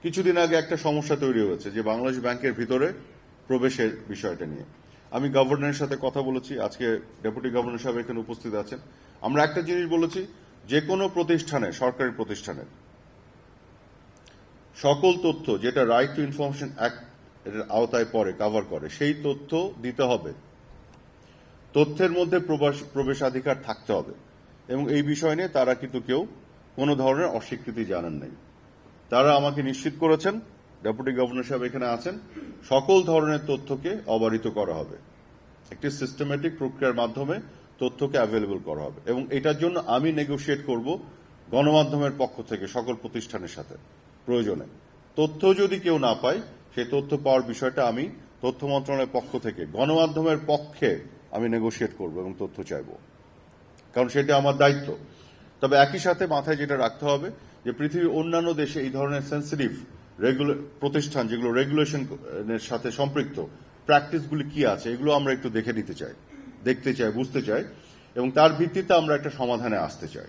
কিছুদিন আগে একটা সমস্যা তৈরি হয়েছে যে বাংলাদেশ ব্যাংকের ভিতরে প্রবেশের বিষয়টা নিয়ে আমি গভর্নরের সাথে কথা বলেছি। আজকে ডেপুটি গভর্নর সাহেব এখানে উপস্থিত আছেন। আমরা একটা জিনিস বলেছি, যে কোনো প্রতিষ্ঠানে, সরকারি প্রতিষ্ঠানের সকল তথ্য যেটা রাইট টু ইনফরমেশন অ্যাক্ট এর আওতায় পড়ে, কভার করে, সেই তথ্য দিতে হবে। তথ্যের মধ্যে প্রবেশাধিকার থাকতে হবে এবং এই বিষয় নিয়ে তারা কিন্তু কেউ কোনো ধরনের অস্বীকৃতি জানান নাই। তারা আমাকে নিশ্চিত করেছেন, ডেপুটি গভর্নর সাহেব এখানে আছেন, সকল ধরনের তথ্যকে অবারিত করা হবে, একটি সিস্টেমেটিক প্রক্রিয়ার মাধ্যমে তথ্যকে অ্যাভেলেবল করা হবে এবং এটার জন্য আমি নেগোশিয়েট করব গণমাধ্যমের পক্ষ থেকে সকল প্রতিষ্ঠানের সাথে। প্রয়োজনে তথ্য যদি কেউ না পায়, সেই তথ্য পাওয়ার বিষয়টা আমি তথ্য মন্ত্রণালয়ের পক্ষ থেকে গণমাধ্যমের পক্ষে আমি নেগোশিয়েট করব এবং তথ্য চাইব, কারণ সেটা আমার দায়িত্ব। তবে একই সাথে মাথায় যেটা রাখতে হবে যে পৃথিবীর অন্যান্য দেশে এই ধরনের সেন্সিটিভ প্রতিষ্ঠান যেগুলো রেগুলেশনের সাথে সম্পৃক্ত, প্র্যাকটিসগুলি কি আছে, এগুলো আমরা একটু দেখতে চাই, বুঝতে চাই এবং তার ভিত্তিতে আমরা একটা সমাধানে আসতে চাই।